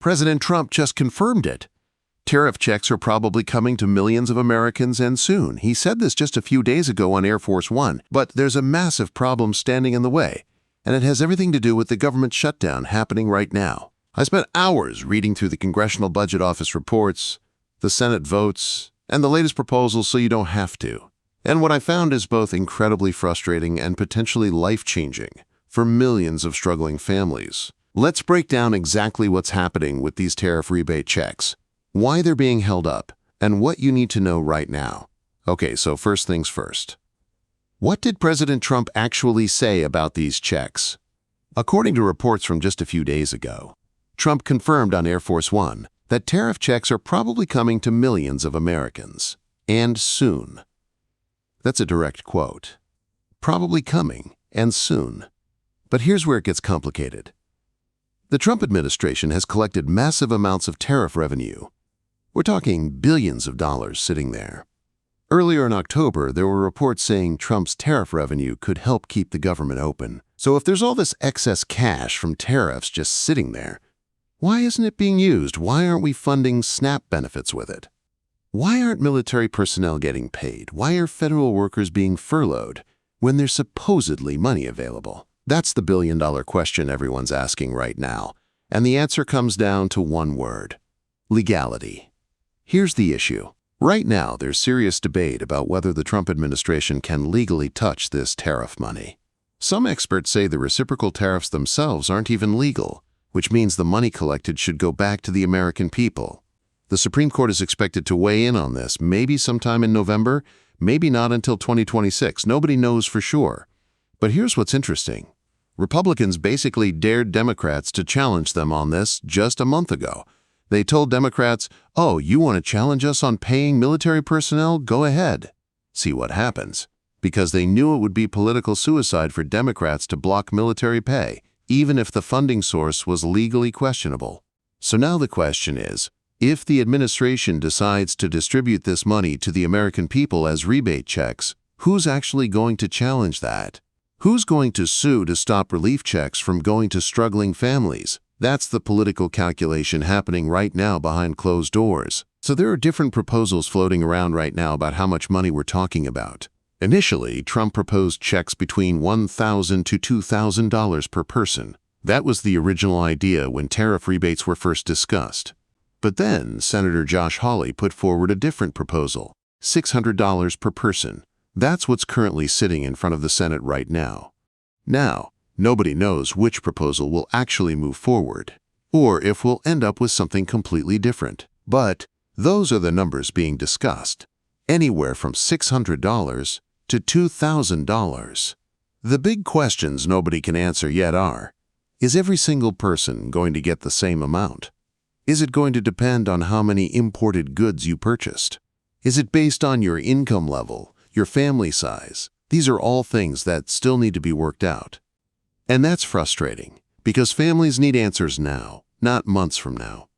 President Trump just confirmed it. Tariff checks are probably coming to millions of Americans and soon. He said this just a few days ago on Air Force One, but there's a massive problem standing in the way, and it has everything to do with the government shutdown happening right now. I spent hours reading through the Congressional Budget Office reports, the Senate votes, and the latest proposals so you don't have to. And what I found is both incredibly frustrating and potentially life-changing for millions of struggling families. Let's break down exactly what's happening with these tariff rebate checks, why they're being held up, and what you need to know right now. Okay, so first things first. What did President Trump actually say about these checks? According to reports from just a few days ago, Trump confirmed on Air Force One that tariff checks are probably coming to millions of Americans, and soon. That's a direct quote. Probably coming, and soon. But here's where it gets complicated. The Trump administration has collected massive amounts of tariff revenue. We're talking billions of dollars sitting there. Earlier in October, there were reports saying Trump's tariff revenue could help keep the government open. So if there's all this excess cash from tariffs just sitting there, why isn't it being used? Why aren't we funding SNAP benefits with it? Why aren't military personnel getting paid? Why are federal workers being furloughed when there's supposedly money available? That's the billion-dollar question everyone's asking right now, and the answer comes down to one word: legality. Here's the issue. Right now, there's serious debate about whether the Trump administration can legally touch this tariff money. Some experts say the reciprocal tariffs themselves aren't even legal, which means the money collected should go back to the American people. The Supreme Court is expected to weigh in on this, maybe sometime in November, maybe not until 2026. Nobody knows for sure. But here's what's interesting. Republicans basically dared Democrats to challenge them on this just a month ago. They told Democrats, "Oh, you want to challenge us on paying military personnel? Go ahead." See what happens. Because they knew it would be political suicide for Democrats to block military pay, even if the funding source was legally questionable. So now the question is, if the administration decides to distribute this money to the American people as rebate checks, who's actually going to challenge that? Who's going to sue to stop relief checks from going to struggling families? That's the political calculation happening right now behind closed doors. So there are different proposals floating around right now about how much money we're talking about. Initially, Trump proposed checks between $1,000 to $2,000 per person. That was the original idea when tariff rebates were first discussed. But then Senator Josh Hawley put forward a different proposal, $600 per person. That's what's currently sitting in front of the Senate right now. Now, nobody knows which proposal will actually move forward, or if we'll end up with something completely different. But those are the numbers being discussed, anywhere from $600 to $2,000. The big questions nobody can answer yet are, is every single person going to get the same amount? Is it going to depend on how many imported goods you purchased? Is it based on your income level, your family size? These are all things that still need to be worked out. And that's frustrating, because families need answers now, not months from now.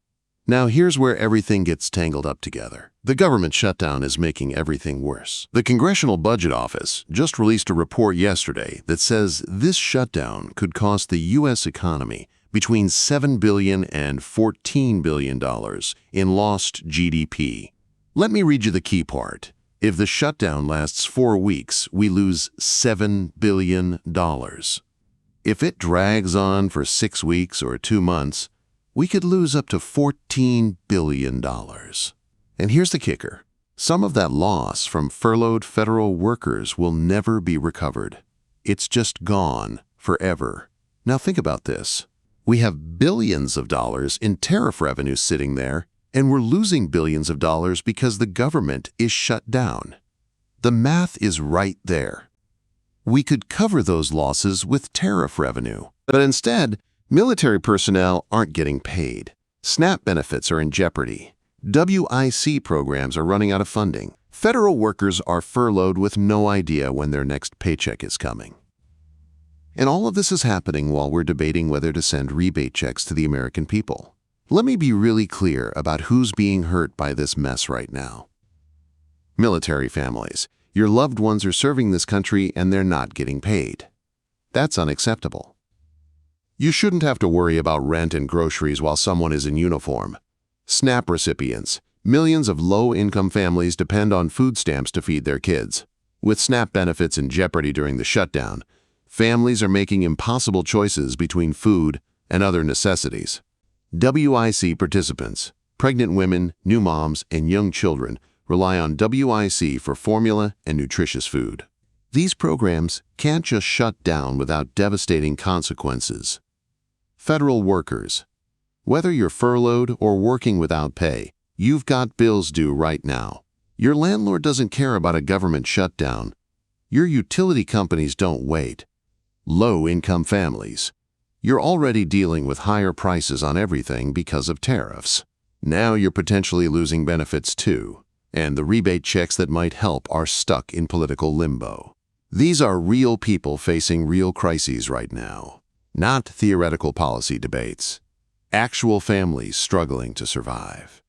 Now here's where everything gets tangled up together. The government shutdown is making everything worse. The Congressional Budget Office just released a report yesterday that says this shutdown could cost the U.S. economy between $7 billion and $14 billion in lost GDP. Let me read you the key part. If the shutdown lasts 4 weeks, we lose $7 billion. If it drags on for 6 weeks or 2 months, we could lose up to $14 billion. And here's the kicker. Some of that loss from furloughed federal workers will never be recovered. It's just gone forever. Now think about this. We have billions of dollars in tariff revenue sitting there, and we're losing billions of dollars because the government is shut down. The math is right there. We could cover those losses with tariff revenue, but instead, military personnel aren't getting paid. SNAP benefits are in jeopardy. WIC programs are running out of funding. Federal workers are furloughed with no idea when their next paycheck is coming. And all of this is happening while we're debating whether to send rebate checks to the American people. Let me be really clear about who's being hurt by this mess right now. Military families. Your loved ones are serving this country and they're not getting paid. That's unacceptable. You shouldn't have to worry about rent and groceries while someone is in uniform. SNAP recipients. Millions of low-income families depend on food stamps to feed their kids. With SNAP benefits in jeopardy during the shutdown, families are making impossible choices between food and other necessities. WIC participants. Pregnant women, new moms, and young children rely on WIC for formula and nutritious food. These programs can't just shut down without devastating consequences. Federal workers. Whether you're furloughed or working without pay, you've got bills due right now. Your landlord doesn't care about a government shutdown. Your utility companies don't wait. Low-income families. You're already dealing with higher prices on everything because of tariffs. Now you're potentially losing benefits too, and the rebate checks that might help are stuck in political limbo. These are real people facing real crises right now, not theoretical policy debates. Actual families struggling to survive.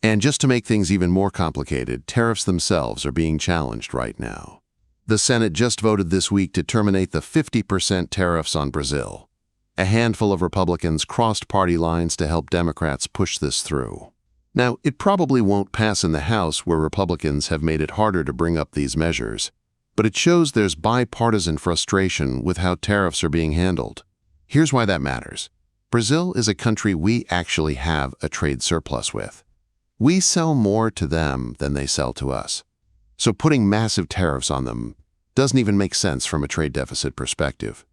And just to make things even more complicated, tariffs themselves are being challenged right now. The Senate just voted this week to terminate the 50% tariffs on Brazil. A handful of Republicans crossed party lines to help Democrats push this through. Now, it probably won't pass in the House where Republicans have made it harder to bring up these measures, but it shows there's bipartisan frustration with how tariffs are being handled. Here's why that matters. Brazil is a country we actually have a trade surplus with. We sell more to them than they sell to us. So putting massive tariffs on them doesn't even make sense from a trade deficit perspective.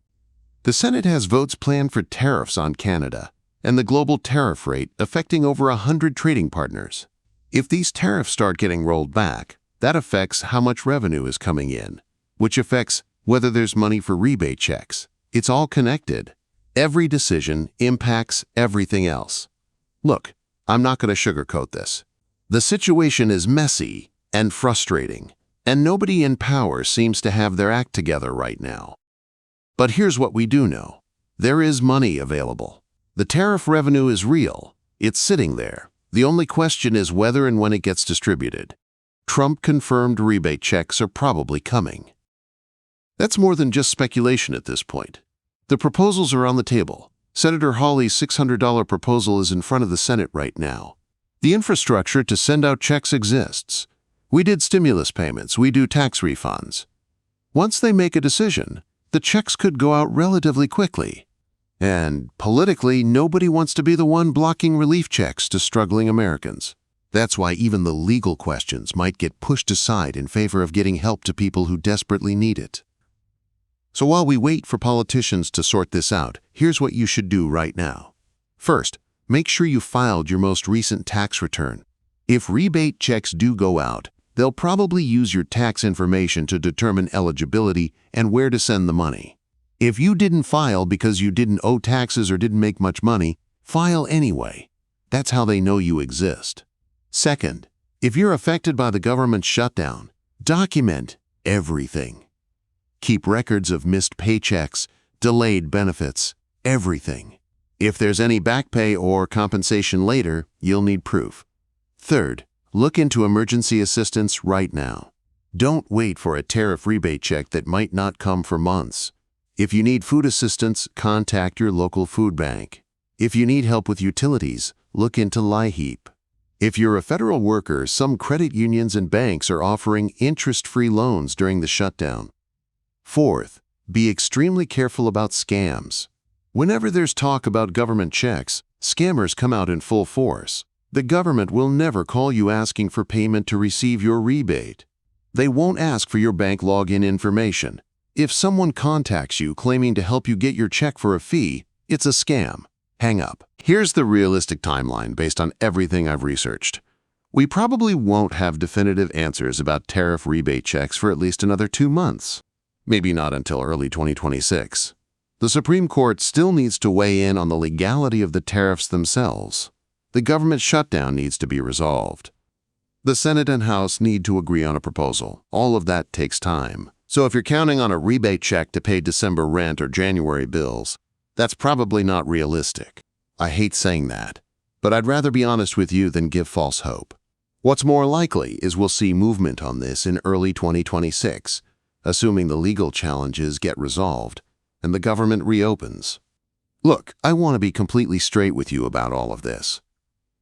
The Senate has votes planned for tariffs on Canada and the global tariff rate affecting over 100 trading partners. If these tariffs start getting rolled back, that affects how much revenue is coming in, which affects whether there's money for rebate checks. It's all connected. Every decision impacts everything else. Look, I'm not going to sugarcoat this. The situation is messy and frustrating, and nobody in power seems to have their act together right now. But here's what we do know. There is money available. The tariff revenue is real. It's sitting there. The only question is whether and when it gets distributed. Trump-confirmed rebate checks are probably coming. That's more than just speculation at this point. The proposals are on the table. Senator Hawley's $600 proposal is in front of the Senate right now. The infrastructure to send out checks exists. We did stimulus payments. We do tax refunds. Once they make a decision, the checks could go out relatively quickly. And politically, nobody wants to be the one blocking relief checks to struggling Americans. That's why even the legal questions might get pushed aside in favor of getting help to people who desperately need it. So while we wait for politicians to sort this out, here's what you should do right now. First, make sure you filed your most recent tax return. If rebate checks do go out, they'll probably use your tax information to determine eligibility and where to send the money. If you didn't file because you didn't owe taxes or didn't make much money, file anyway. That's how they know you exist. Second, if you're affected by the government shutdown, document everything. Keep records of missed paychecks, delayed benefits, everything. If there's any back pay or compensation later, you'll need proof. Third, look into emergency assistance right now. Don't wait for a tariff rebate check that might not come for months. If you need food assistance, contact your local food bank. If you need help with utilities, look into LIHEAP. If you're a federal worker, some credit unions and banks are offering interest-free loans during the shutdown. Fourth, be extremely careful about scams. Whenever there's talk about government checks, scammers come out in full force. The government will never call you asking for payment to receive your rebate. They won't ask for your bank login information. If someone contacts you claiming to help you get your check for a fee, it's a scam. Hang up. Here's the realistic timeline based on everything I've researched. We probably won't have definitive answers about tariff rebate checks for at least another 2 months. Maybe not until early 2026. The Supreme Court still needs to weigh in on the legality of the tariffs themselves. The government shutdown needs to be resolved. The Senate and House need to agree on a proposal. All of that takes time. So if you're counting on a rebate check to pay December rent or January bills, that's probably not realistic. I hate saying that, but I'd rather be honest with you than give false hope. What's more likely is we'll see movement on this in early 2026, assuming the legal challenges get resolved and the government reopens. Look, I want to be completely straight with you about all of this.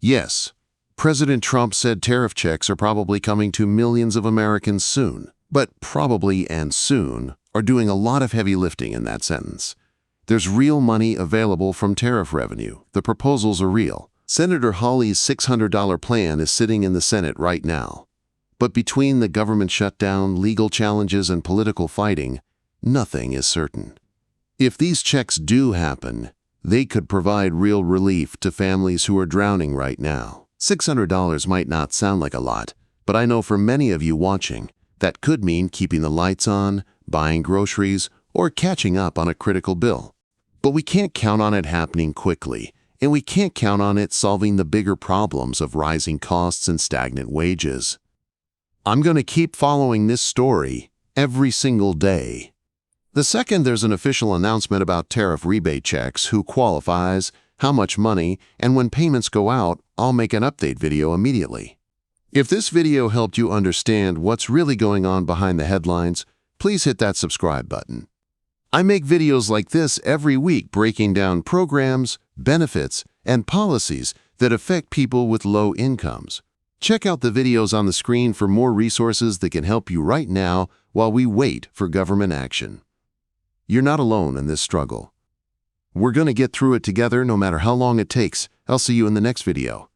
Yes, President Trump said tariff checks are probably coming to millions of Americans soon. But probably and soon are doing a lot of heavy lifting in that sentence. There's real money available from tariff revenue. The proposals are real. Senator Hawley's $600 plan is sitting in the Senate right now. But between the government shutdown, legal challenges, and political fighting, nothing is certain. If these checks do happen, they could provide real relief to families who are drowning right now. $600 might not sound like a lot, but I know for many of you watching, that could mean keeping the lights on, buying groceries, or catching up on a critical bill. But we can't count on it happening quickly, and we can't count on it solving the bigger problems of rising costs and stagnant wages. I'm going to keep following this story every single day. The second there's an official announcement about tariff rebate checks, who qualifies, how much money, and when payments go out, I'll make an update video immediately. If this video helped you understand what's really going on behind the headlines, please hit that subscribe button. I make videos like this every week breaking down programs, benefits, and policies that affect people with low incomes. Check out the videos on the screen for more resources that can help you right now while we wait for government action. You're not alone in this struggle. We're going to get through it together no matter how long it takes. I'll see you in the next video.